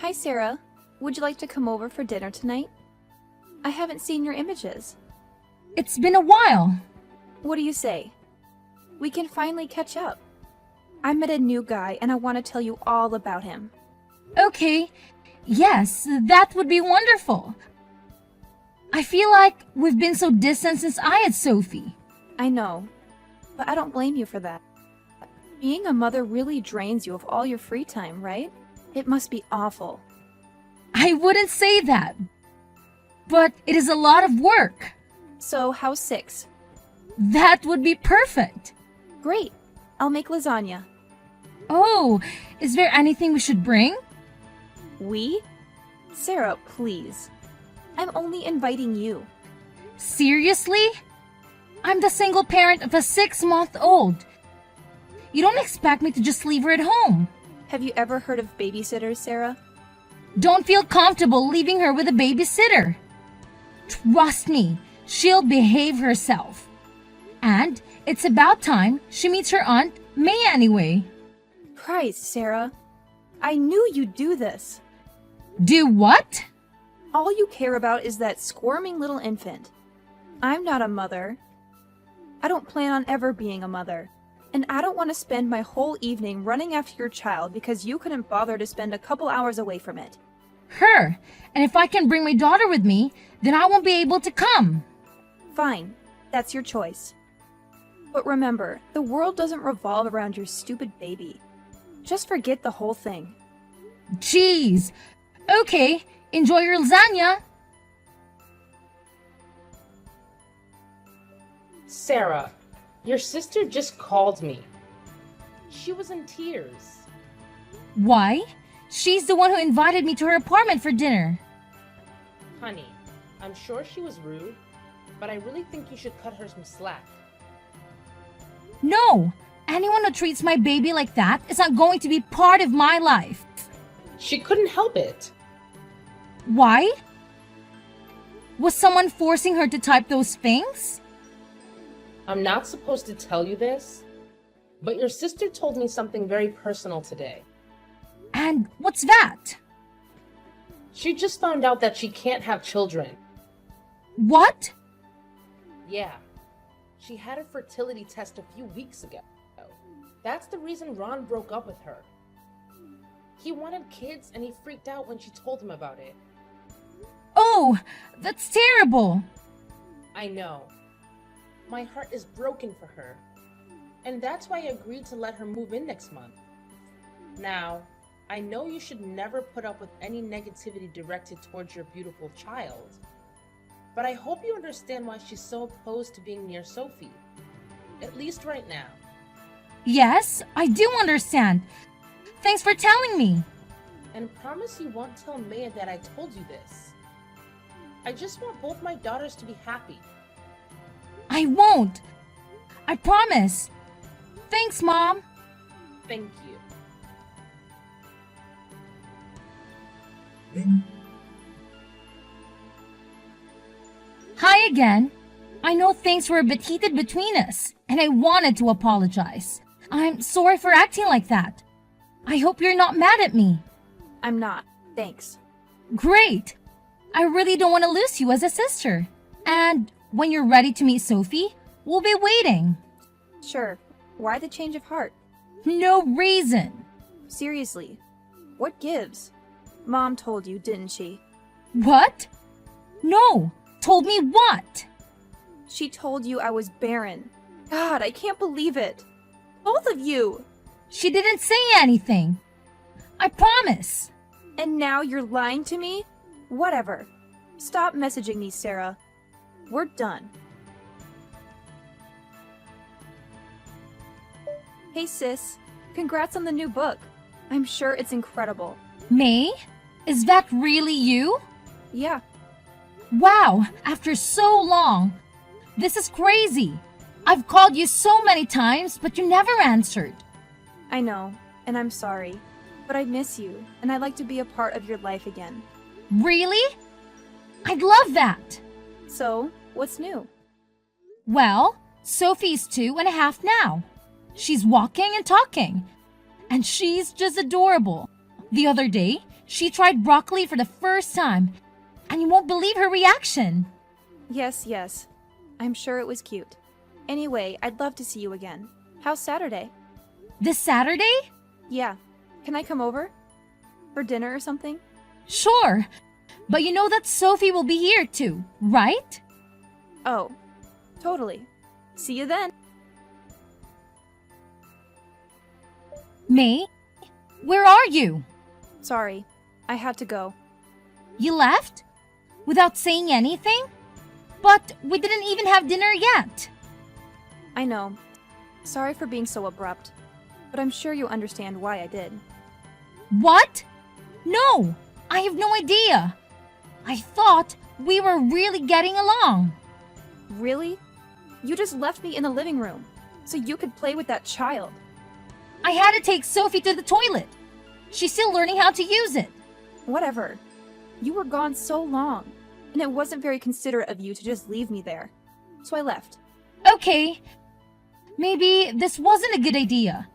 Hi, Sarah. Would you like to come over for dinner tonight? I haven't seen your images. It's been a while. What do you say? We can finally catch up. I met a new guy and I want to tell you all about him. Okay, yes, that would be wonderful. I feel like we've been so distant since I had Sophie. I know, but I don't blame you for that. Being a mother really drains you of all your free time, right? It must be awful. I wouldn't say that, but it is a lot of work. So, how's 6? That would be perfect. Great. I'll make lasagna. Oh, is there anything we should bring? We? Sarah, please. I'm only inviting you. Seriously? I'm the single parent of a 6-month-old. You don't expect me to just leave her at home. Have you ever heard of babysitters, Sarah? Don't feel comfortable leaving her with a babysitter. Trust me, she'll behave herself. And it's about time she meets her aunt, May, anyway. Christ, Sarah. I knew you'd do this. Do what? All you care about is that squirming little infant. I'm not a mother. I don't plan on ever being a mother. And I don't want to spend my whole evening running after your child because you couldn't bother to spend a couple hours away from it. Her. And if I can bring my daughter with me, then I won't be able to come. Fine. That's your choice. But remember, the world doesn't revolve around your stupid baby. Just forget the whole thing. Jeez. Okay, enjoy your lasagna. Sarah, your sister just called me. She was in tears. Why? She's the one who invited me to her apartment for dinner. Honey, I'm sure she was rude, but I really think you should cut her some slack. No, anyone who treats my baby like that is not going to be part of my life. She couldn't help it. Why? Was someone forcing her to type those things? I'm not supposed to tell you this, but your sister told me something very personal today. And what's that? She just found out that she can't have children. What? Yeah, she had a fertility test a few weeks ago. That's the reason Ron broke up with her. He wanted kids and he freaked out when she told him about it. Oh, that's terrible. I know. My heart is broken for her. And that's why I agreed to let her move in next month. Now, I know you should never put up with any negativity directed towards your beautiful child. But I hope you understand why she's so opposed to being near Sophie. At least right now. Yes, I do understand. Thanks for telling me. And promise you won't tell Maya that I told you this. I just want both my daughters to be happy. I won't. I promise. Thanks, Mom. Thank you. Hi again. I know things were a bit heated between us, and I wanted to apologize. I'm sorry for acting like that. I hope you're not mad at me. I'm not. Thanks. Great. I really don't want to lose you as a sister. And when you're ready to meet Sophie, we'll be waiting. Sure. Why the change of heart? No reason. Seriously. What gives? Mom told you, didn't she? What? No. Told me what? She told you I was barren. God, I can't believe it. Both of you. She didn't say anything. I promise. And now you're lying to me? Whatever. Stop messaging me, Sarah. We're done. Hey, sis. Congrats on the new book. I'm sure it's incredible. May? Is that really you? Yeah. Wow, after so long. This is crazy. I've called you so many times, but you never answered. I know, and I'm sorry. But I miss you, and I'd like to be a part of your life again. Really? I'd love that. So, what's new? Well, Sophie's 2.5 now. She's walking and talking. And she's just adorable. The other day, She tried broccoli for the first time, and you won't believe her reaction. Yes, yes. I'm sure it was cute. Anyway, I'd love to see you again. How's Saturday? This Saturday? Yeah. Can I come over? For dinner or something? Sure. But you know that Sophie will be here too, right? Oh, totally. See you then. May, where are you? Sorry, I had to go. You left? Without saying anything? But we didn't even have dinner yet. I know. Sorry for being so abrupt, but I'm sure you understand why I did. What? No, I have no idea. I thought we were really getting along. Really? You just left me in the living room so you could play with that child. I had to take Sophie to the toilet. She's still learning how to use it. Whatever. You were gone so long, and it wasn't very considerate of you to just leave me there. So I left. Okay, maybe this wasn't a good idea.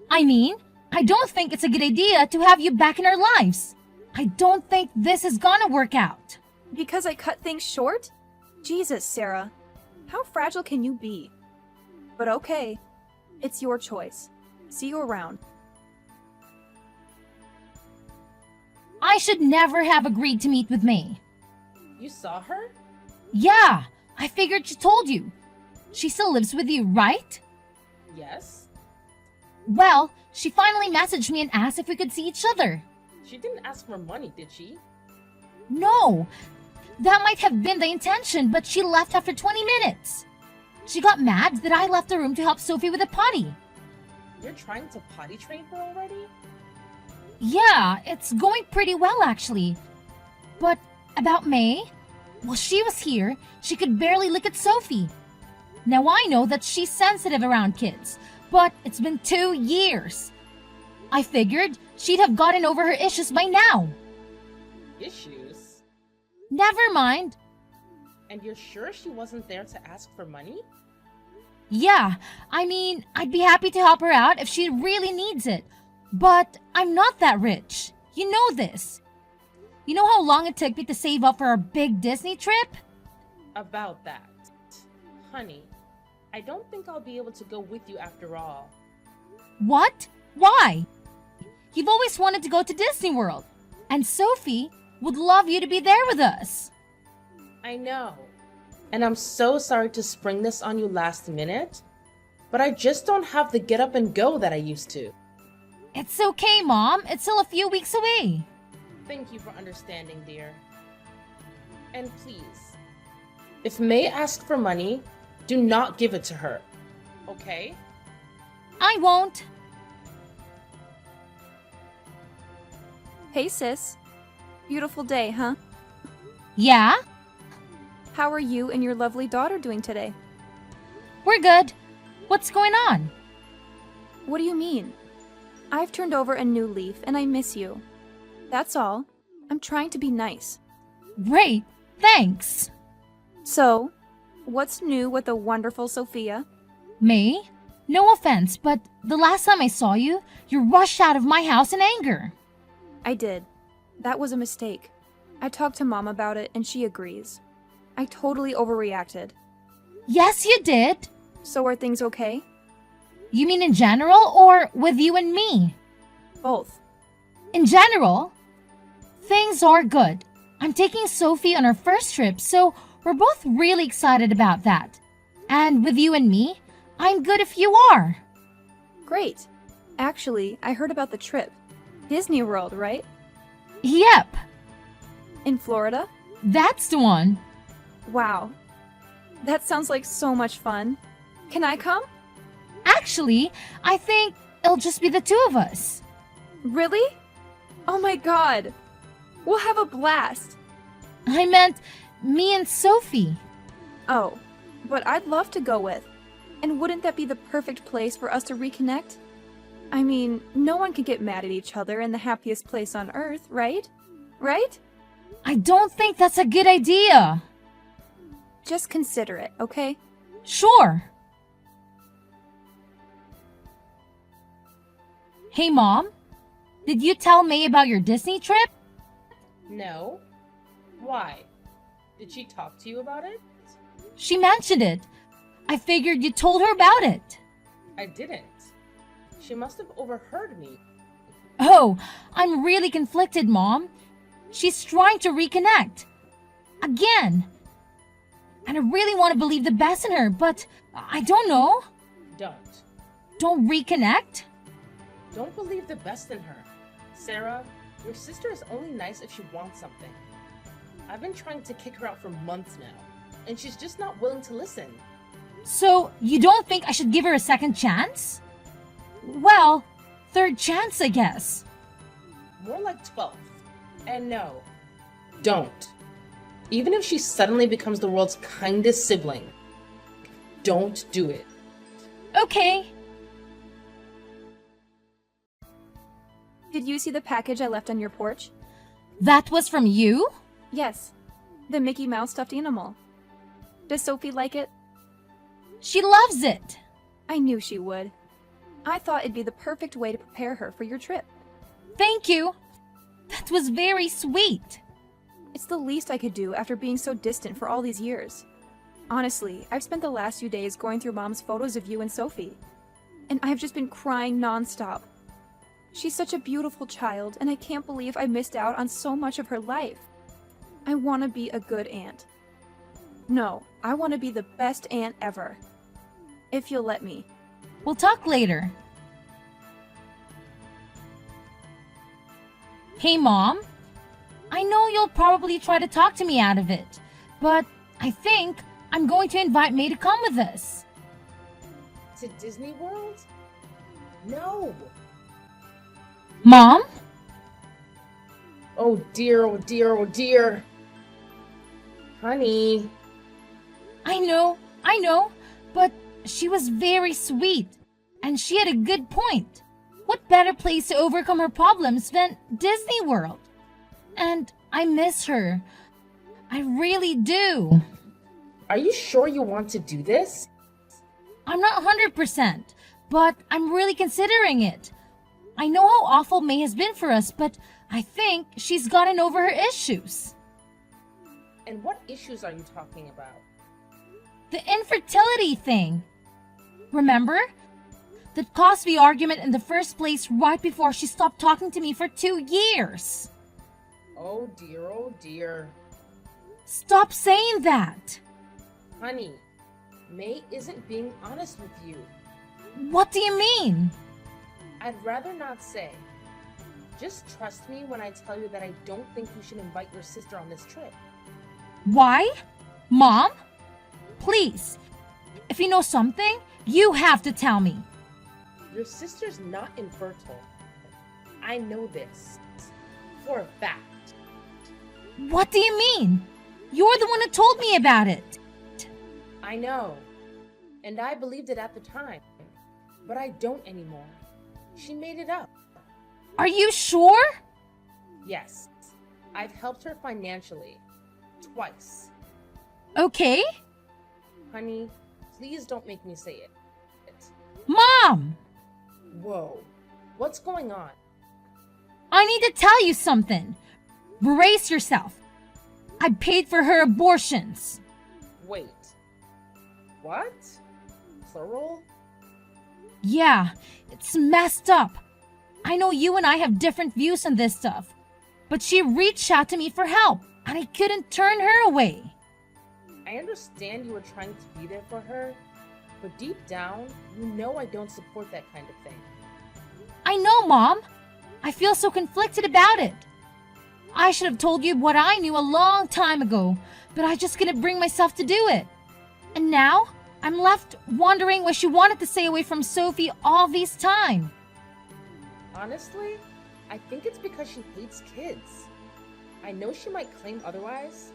I mean, I don't think it's a good idea to have you back in our lives. I don't think this is gonna work out. Because I cut things short? Jesus, Sarah. How fragile can you be? But okay, it's your choice. See you around. I should never have agreed to meet with May. You saw her? Yeah, I figured she told you. She still lives with you, right? Yes. Well, she finally messaged me and asked if we could see each other. She didn't ask for money, did she? No, that might have been the intention, but she left after 20 minutes. She got mad that I left the room to help Sophie with the potty. You're trying to potty train her already? Yeah, it's going pretty well actually. But about May? While she was here, she could barely look at Sophie. Now I know that she's sensitive around kids, but it's been 2 years. I figured she'd have gotten over her issues by now. Issues? Never mind. And you're sure she wasn't there to ask for money? Yeah, I mean, I'd be happy to help her out if she really needs it. But I'm not that rich. You know this. You know how long it took me to save up for our big Disney trip? About that. Honey, I don't think I'll be able to go with you after all. What? Why? You've always wanted to go to Disney World, and Sophie would love you to be there with us. I know. And I'm so sorry to spring this on you last minute, but I just don't have the get up and go that I used to. It's okay, Mom. It's still a few weeks away. Thank you for understanding, dear. And please, if May asks for money, do not give it to her, okay? I won't. Hey, sis. Beautiful day, huh? Yeah? How are you and your lovely daughter doing today? We're good. What's going on? What do you mean? I've turned over a new leaf and I miss you. That's all. I'm trying to be nice. Great. Thanks. So, what's new with the wonderful Sophia? May? No offense, but the last time I saw you, you rushed out of my house in anger. I did. That was a mistake. I talked to Mom about it and she agrees. I totally overreacted. Yes, you did. So are things okay? You mean in general or with you and me? Both. In general, things are good. I'm taking Sophie on her first trip, so we're both really excited about that. And with you and me, I'm good if you are. Great. Actually, I heard about the trip. Disney World, right? Yep, In Florida? that's the one. Wow. That sounds like so much fun. Can I come? Actually, I think it'll just be the two of us. Really? Oh my god. We'll have a blast. I meant me and Sophie. Oh, but I'd love to go with. And wouldn't that be the perfect place for us to reconnect? I mean, no one can get mad at each other in the happiest place on earth, right? Right? I don't think that's a good idea. Just consider it, okay? Sure. Hey, Mom. Did you tell May about your Disney trip? No? Why? Did she talk to you about it? She mentioned it. I figured you told her about it. I didn't. She must have overheard me. Oh, I'm really conflicted, Mom. She's trying to reconnect. Again. And I really want to believe the best in her, but I don't know. Don't. Don't reconnect? Don't believe the best in her. Sarah, your sister is only nice if she wants something. I've been trying to kick her out for months now, and she's just not willing to listen. So, you don't think I should give her a second chance? Well, third chance, I guess. More like 12th. And no, don't. Even if she suddenly becomes the world's kindest sibling, don't do it. Okay. Did you see the package I left on your porch? That was from you? Yes. The Mickey Mouse stuffed animal. Does Sophie like it? She loves it. I knew she would. I thought it'd be the perfect way to prepare her for your trip. Thank you. That was very sweet. It's the least I could do after being so distant for all these years. Honestly, I've spent the last few days going through Mom's photos of you and Sophie, and I've just been crying nonstop. She's such a beautiful child, and I can't believe I missed out on so much of her life. I want to be a good aunt. No, I want to be the best aunt ever. If you'll let me. We'll talk later. Hey, Mom. I know you'll probably try to talk to me out of it, but I think I'm going to invite May to come with us. To Disney World? No. Mom? Oh dear, oh dear, oh dear. Honey. I know, but she was very sweet, and she had a good point. What better place to overcome her problems than Disney World? And I miss her. I really do. Are you sure you want to do this? I'm not 100%, but I'm really considering it. I know how awful May has been for us, but I think she's gotten over her issues. And what issues are you talking about? The infertility thing. Remember? That caused the argument in the first place right before she stopped talking to me for 2 years. Oh dear, oh dear. Stop saying that. Honey, May isn't being honest with you. What do you mean? I'd rather not say. Just trust me when I tell you that I don't think you should invite your sister on this trip. Why? Mom? Please. If you know something, you have to tell me. Your sister's not infertile. I know this. For a fact. What do you mean? You're the one who told me about it. I know. And I believed it at the time. But I don't anymore. She made it up. Are you sure? Yes. I've helped her financially. Twice. Okay. Honey, please don't make me say it. Mom! Whoa. What's going on? I need to tell you something. Brace yourself. I paid for her abortions. Wait. What? Plural? Yeah, it's messed up. I know you and I have different views on this stuff, but she reached out to me for help, and I couldn't turn her away. I understand you were trying to be there for her, but deep down, you know I don't support that kind of thing. I know, Mom. I feel so conflicted about it. I should have told you what I knew a long time ago, but I just couldn't bring myself to do it. And now, I'm left wondering why she wanted to stay away from Sophie all this time. Honestly, I think it's because she hates kids. I know she might claim otherwise,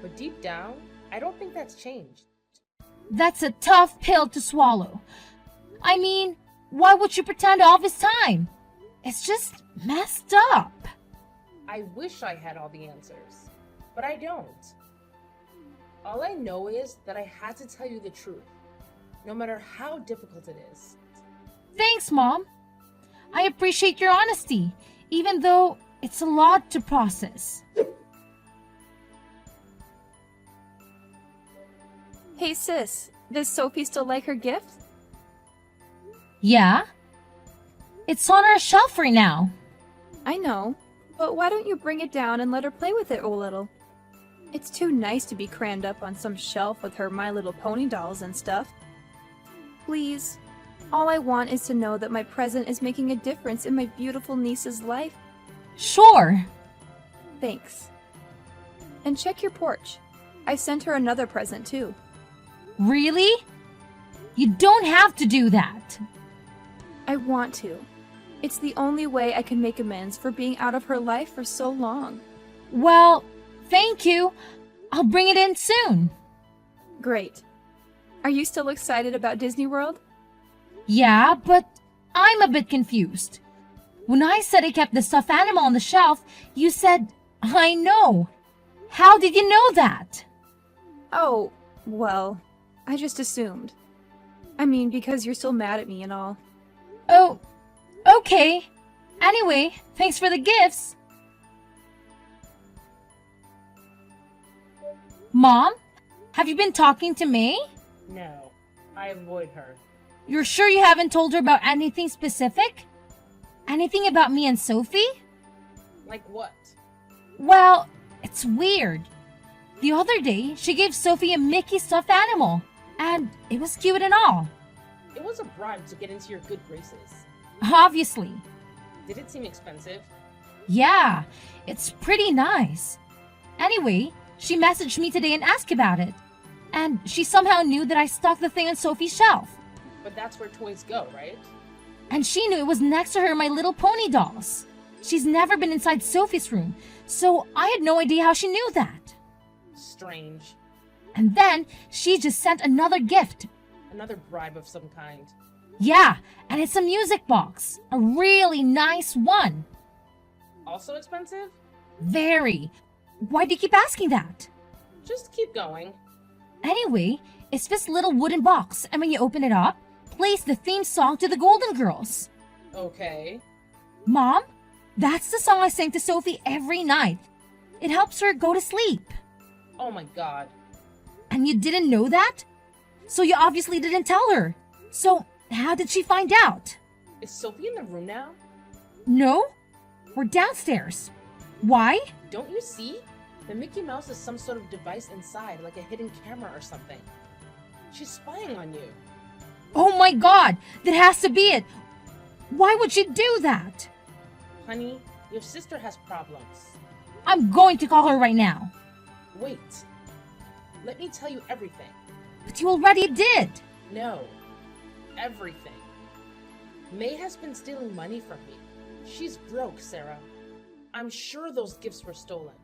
but deep down, I don't think that's changed. That's a tough pill to swallow. I mean, why would you pretend all this time? It's just messed up. I wish I had all the answers, but I don't. All I know is that I had to tell you the truth, no matter how difficult it is. Thanks, Mom. I appreciate your honesty, even though it's a lot to process. Hey sis, does Sophie still like her gift? Yeah? It's on our shelf right now. I know, but why don't you bring it down and let her play with it a little? It's too nice to be crammed up on some shelf with her My Little Pony dolls and stuff. Please, all I want is to know that my present is making a difference in my beautiful niece's life. Sure. Thanks. And check your porch. I sent her another present too. Really? You don't have to do that. I want to. It's the only way I can make amends for being out of her life for so long. Well, thank you. I'll bring it in soon. Great. Are you still excited about Disney World? Yeah, but I'm a bit confused. When I said I kept the stuffed animal on the shelf, you said, I know. How did you know that? Oh, well, I just assumed. I mean, because you're still mad at me and all. Oh, okay. Anyway, thanks for the gifts. Mom, have you been talking to May? No, I avoid her. You're sure you haven't told her about anything specific? Anything about me and Sophie? Like what? Well, it's weird. The other day, she gave Sophie a Mickey stuffed animal, and it was cute and all. It was a bribe to get into your good graces. Obviously. Did it seem expensive? Yeah, it's pretty nice. Anyway, she messaged me today and asked about it. And she somehow knew that I stuck the thing on Sophie's shelf. But that's where toys go, right? And she knew it was next to her My Little Pony dolls. She's never been inside Sophie's room, so I had no idea how she knew that. Strange. And then she just sent another gift. Another bribe of some kind. Yeah, and it's a music box. A really nice one. Also expensive? Very. Why do you keep asking that? Just keep going. Anyway, it's this little wooden box, and when you open it up, plays the theme song to the Golden Girls. Okay. Mom, that's the song I sing to Sophie every night. It helps her go to sleep. Oh my god. And you didn't know that? So you obviously didn't tell her. So how did she find out? Is Sophie in the room now? No, we're downstairs. Why? Don't you see? The Mickey Mouse is some sort of device inside, like a hidden camera or something. She's spying on you. Oh my god, that has to be it. Why would she do that? Honey, your sister has problems. I'm going to call her right now. Wait. Let me tell you everything. But you already did. No. Everything. May has been stealing money from me. She's broke, Sarah. I'm sure those gifts were stolen.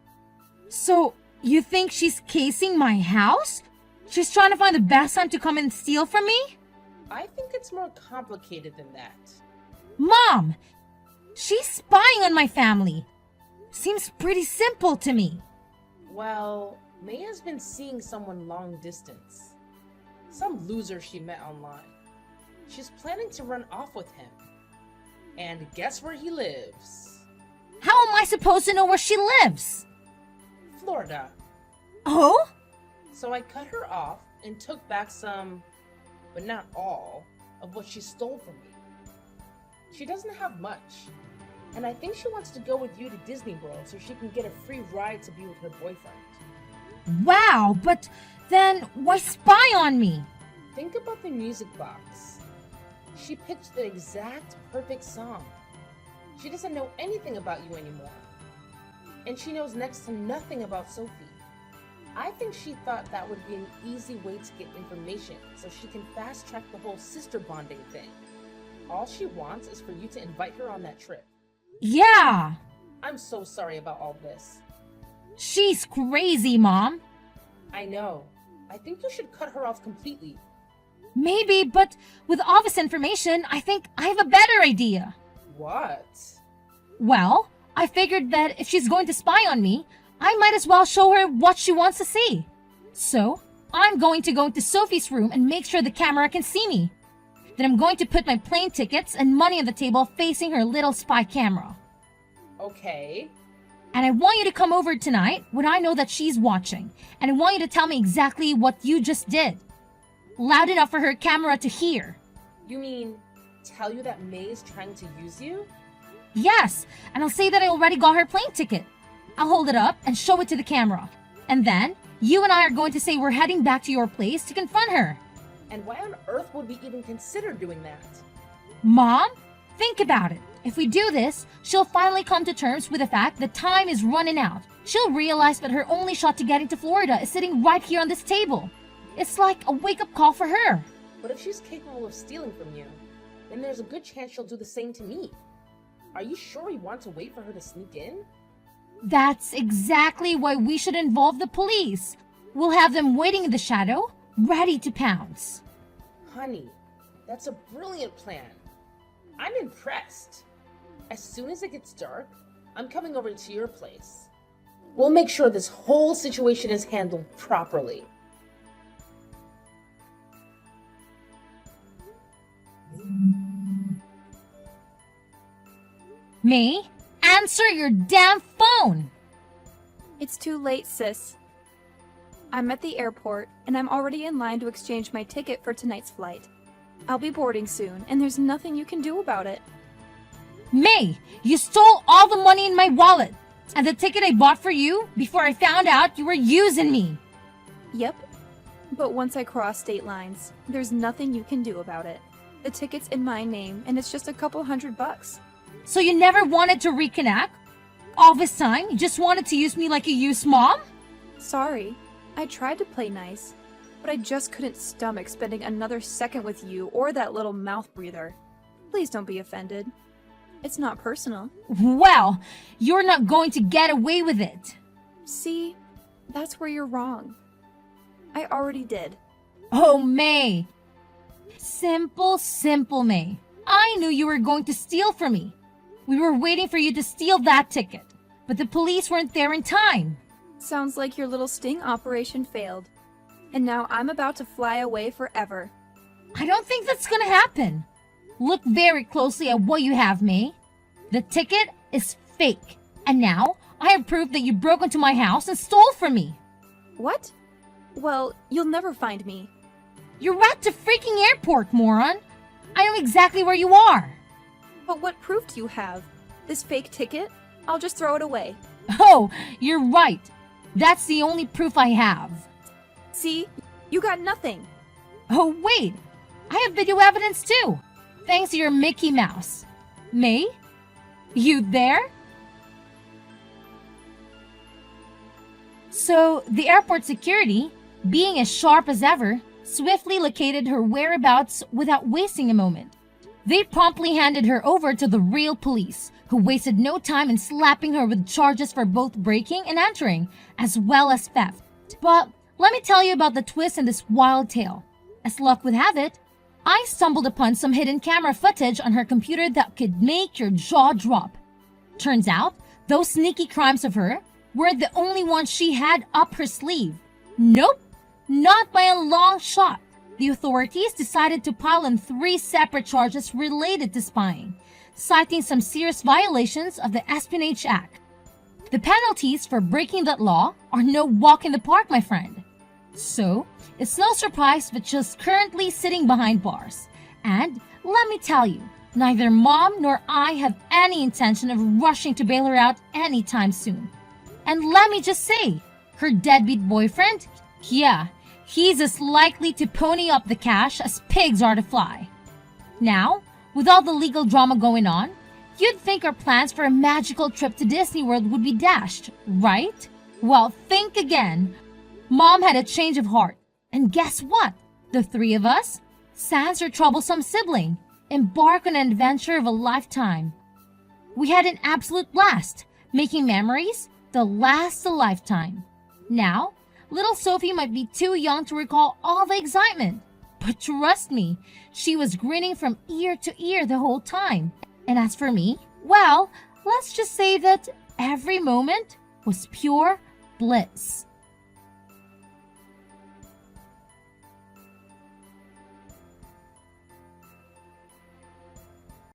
So, you think she's casing my house? She's trying to find the best time to come and steal from me? I think it's more complicated than that. Mom! She's spying on my family. Seems pretty simple to me. Well, May has been seeing someone long distance. Some loser she met online. She's planning to run off with him. And guess where he lives? How am I supposed to know where she lives? Florida. Oh? So I cut her off and took back some, but not all, of what she stole from me. She doesn't have much, and I think she wants to go with you to Disney World so she can get a free ride to be with her boyfriend. Wow, but then why spy on me? Think about the music box. She picked the exact perfect song. She doesn't know anything about you anymore. And she knows next to nothing about Sophie. I think she thought that would be an easy way to get information so she can fast track the whole sister bonding thing. All she wants is for you to invite her on that trip. Yeah. I'm so sorry about all this. She's crazy, Mom. I know. I think you should cut her off completely. Maybe, but with all this information, I think I have a better idea. What? Well, I figured that if she's going to spy on me, I might as well show her what she wants to see. So, I'm going to go into Sophie's room and make sure the camera can see me. Then I'm going to put my plane tickets and money on the table facing her little spy camera. Okay. And I want you to come over tonight when I know that she's watching. And I want you to tell me exactly what you just did. loud enough for her camera to hear. You mean tell you that May is trying to use you? Yes, and I'll say that I already got her plane ticket. I'll hold it up and show it to the camera. And then, you and I are going to say we're heading back to your place to confront her. And why on earth would we even consider doing that? Mom, think about it. If we do this, she'll finally come to terms with the fact that time is running out. She'll realize that her only shot to getting to Florida is sitting right here on this table. It's like a wake-up call for her. But if she's capable of stealing from you, then there's a good chance she'll do the same to me. Are you sure we want to wait for her to sneak in? That's exactly why we should involve the police. We'll have them waiting in the shadow, ready to pounce. Honey, that's a brilliant plan. I'm impressed. As soon as it gets dark, I'm coming over to your place. We'll make sure this whole situation is handled properly. May, answer your damn phone! It's too late, sis. I'm at the airport, and I'm already in line to exchange my ticket for tonight's flight. I'll be boarding soon, and there's nothing you can do about it. May, you stole all the money in my wallet and the ticket I bought for you before I found out you were using me. Yep. But once I cross state lines, there's nothing you can do about it. The ticket's in my name, and it's just a couple $100. So you never wanted to reconnect? All this time, you just wanted to use me like you used Mom? Sorry. I tried to play nice, but I just couldn't stomach spending another second with you or that little mouth breather. Please don't be offended. It's not personal. Well, you're not going to get away with it. See, that's where you're wrong. I already did. Oh, May. Simple May. I knew you were going to steal from me. We were waiting for you to steal that ticket, but the police weren't there in time. Sounds like your little sting operation failed. And now I'm about to fly away forever. I don't think that's gonna happen. Look very closely at what you have, May. The ticket is fake. And now, I have proof that you broke into my house and stole from me. What? Well, you'll never find me. You're at the freaking airport, moron. I know exactly where you are. But what proof do you have? This fake ticket? I'll just throw it away. Oh, you're right. That's the only proof I have. See? You got nothing. Oh, wait. I have video evidence too. Thanks to your Mickey Mouse. May? You there? So, the airport security, being as sharp as ever, swiftly located her whereabouts without wasting a moment. They promptly handed her over to the real police, who wasted no time in slapping her with charges for both breaking and entering, as well as theft. But let me tell you about the twist in this wild tale. As luck would have it, I stumbled upon some hidden camera footage on her computer that could make your jaw drop. Turns out, those sneaky crimes of her were the only ones she had up her sleeve. Nope, not by a long shot. The authorities decided to pile in 3 separate charges related to spying, citing some serious violations of the Espionage Act. The penalties for breaking that law are no walk in the park, my friend. So, it's no surprise that she's currently sitting behind bars. And let me tell you, neither Mom nor I have any intention of rushing to bail her out anytime soon. And let me just say, her deadbeat boyfriend, yeah, he's as likely to pony up the cash as pigs are to fly. Now, with all the legal drama going on, you'd think our plans for a magical trip to Disney World would be dashed, right? Well, think again. Mom had a change of heart. And guess what? The 3 of us, sans her troublesome sibling, embark on an adventure of a lifetime. We had an absolute blast, making memories that last a lifetime. Now, little Sophie might be too young to recall all the excitement, but trust me, she was grinning from ear to ear the whole time. And as for me, well, let's just say that every moment was pure bliss.